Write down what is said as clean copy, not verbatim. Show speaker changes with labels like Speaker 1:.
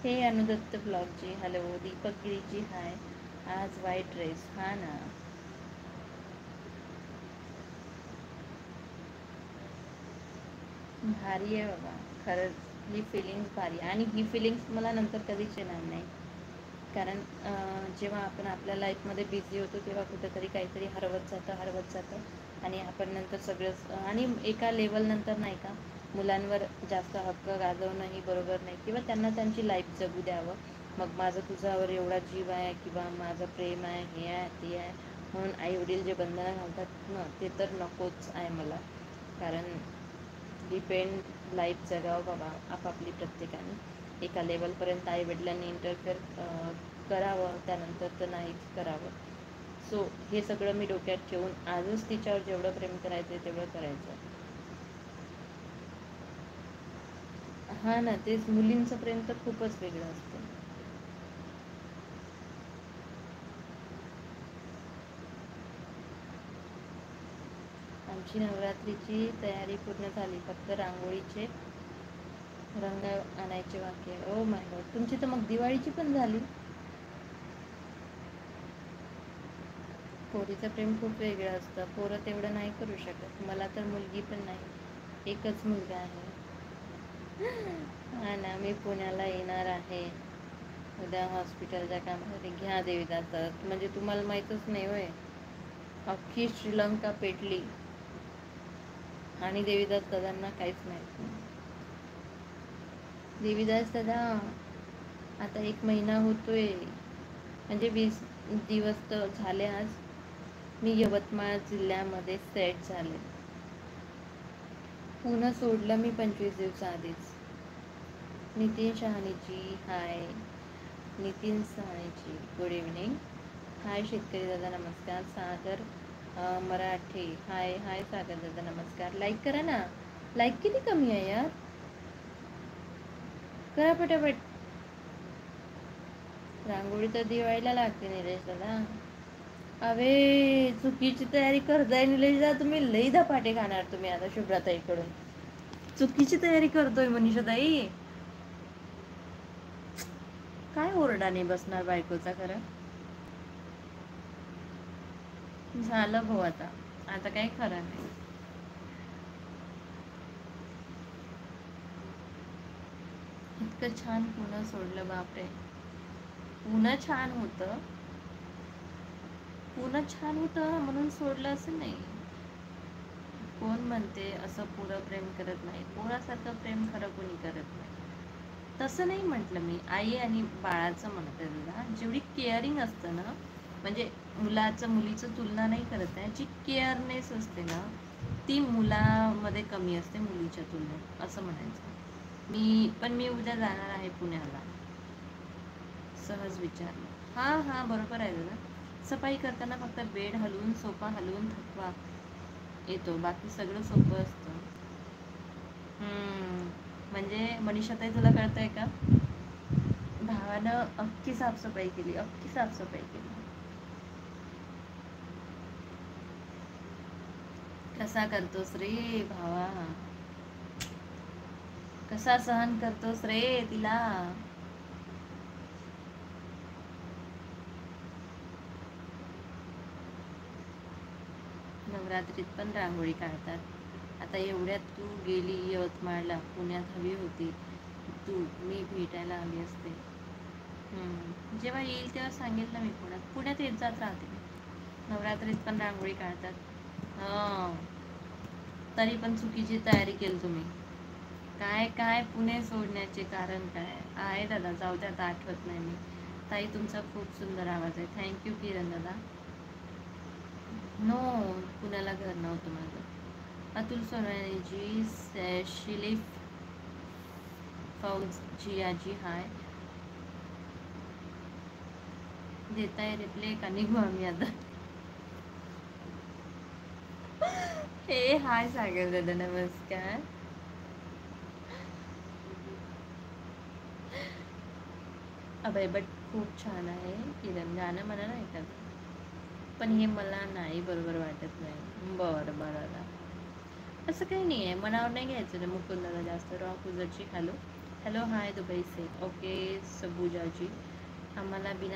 Speaker 1: हे अनुदत्त ब्लॉगजी हॅलो, दीपक गिरीजी हाय. आज वाईट ड्रेस, हा ना. भारी आहे बाबा, खरंच ही फिलिंग्स भारी आहे. आणि ही फिलिंग्स मला नंतर कधीच येणार नाही. कारण जेव्हा आपण आपल्या लाईफमध्ये बिझी होतो तेव्हा कुठेतरी काहीतरी हरवत जातं आणि आपण नंतर सगळंच आणि एका लेवलनंतर नाही का मुलांवर जास्त हक्क गाजवणंही बरोबर नाही किंवा त्यांना त्यांची लाईफ जगू द्यावं. मग माझं तुझ्यावर एवढा जीव आहे किंवा माझं प्रेम आहे, हे आहे ते आहे म्हणून आईवडील जे बंधनं घालतात ना ते तर नकोच आहे मला. कारण डिपेंड लाईफ जगावं बाबा आपापली प्रत्येकाने. एका लेवलपर्यंत आईवडिलांनी इंटरफेअर करावं, त्यानंतर तर नाहीच करावं. सो हे सगळं मी डोक्यात ठेवून आजच तिच्यावर जेवढं प्रेम करायचं तेवढं करायचं. हा ना, तेच मुलींचं प्रेम तर खूपच वेगळं असतं. आमची नवरात्रीची तयारी पूर्ण झाली, फक्त रांगोळीचे रंग आणायचे बाकी आहे. ओ माय गॉड, तुमची तर मग दिवाळीची पण झाली. पोरीचं प्रेम खूप वेगळं असतं, पोरं तेवढं नाही करू शकत. मला तर मुलगी पण नाही, एकच मुलगा आहे. हा ना, मी पुण्याला येणार आहे उद्या हॉस्पिटलच्या कामासाठी. घ्या देवीदास, म्हणजे तुम्हाला माहीतच नाही होय, अख्खी श्रीलंका पेटली आणि देवीदास दादांना काहीच माहीत नाही. देवीदास दादा आता 1 महिना होतोय, म्हणजे 20 दिवस तर झाले. आज मी यवतमाळ जिल्ह्यामध्ये सेट झाले. पुणं सोडलं मी 25 दिवसाआधीच. Nitin Shahaniji hi. Nitin Shahaniji good evening. Hi शेतकरी दादा नमस्कार. सागर मराठे हाय. हाय सागर दादा नमस्कार. लाईक करा ना, लाईक किती कमी आहे यार, करा पटापट. रांगोळी तर दिवाळीला लागते निलेश दादा. अवे चुकीची तयारी करताय निलेश दादा तुम्ही, लई धपाटे खाणार तुम्ही आता शुभ्राताईकडून. चुकीची तयारी करतोय मनीषा ताई. काय ओरडा नाही बसणार बायकोचा खरं. झालं भाऊ, आता आता काही खरं नाही. इतकं छान पुणं सोडलं बापरे. पुणं छान होतं, पुणं छान होतं म्हणून सोडलं असं नाही. कोण म्हणते असं पुरं प्रेम करत नाही, पोरासारखं प्रेम खरं कोणी करत नाही. तसं नाही म्हटलं मी, आई आणि बाळाचं म्हणते तुला. जेवढी केअरिंग असतं ना, म्हणजे मुलाचं मुलीचं तुलना नाही करत आहे, जी केअरनेस असते ना ती मुलामध्ये कमी असते मुलीच्या तुलनेत, असं म्हणायचं. मी उद्या जाणार आहे पुण्याला. सहज विचारलं. हां हां बरोबर आहे दादा. सफाई करताना फक्त बेड हलवून सोफा हलवून थकवा येतो, बाकी सगळं सोपं असतं. म्हणजे मनीषाताई तुला कळतंय का, भावानं अख्खी साफसफाई केली, अख्खी साफसफाई केली. कसा करतोस रे भावा, कसा सहन करतोस रे तिला. नवरात्रीत पण रांगोळी काढतात. आता एवढ्यात तू गेली यवतमाळला, पुण्यात हवी होती तू, मी भेटायला आली असते. जेव्हा येईल तेव्हा सांगेल ना मी. पुण्यात येत जात राहते मी. नवरात्रीत पण रांगोळी काढतात. हां, तरी पण चुकीची तयारी केली तुम्ही. काय काय पुणे सोडण्याचे कारण काय आहे दादा, जाऊ द्या आता आठवत नाही मी. ताई तुमचा खूप सुंदर आवाज आहे, थँक्यू किरण दादा. नो, पुण्याला घर नव्हतं माझं. अतुल सोनालीजी, शिलीफ फौजियाजी हाय. देताय रिप्ले का निघू आम्ही आता. हे हाय सागर दादा नमस्कार. अभय बट खूप छान आहे किरण, गाणं म्हणा ना एखादं. पण हे मला नाही बरोबर वाटत नाही. बरं बरं, असं काही नाही आहे, मनावर नाही घ्यायचं ना मुकुंदाला जास्त. रॉ कुजरची हॅलो. हॅलो हाय दुबई से ओके सबूजा जी. आम्हाला बिना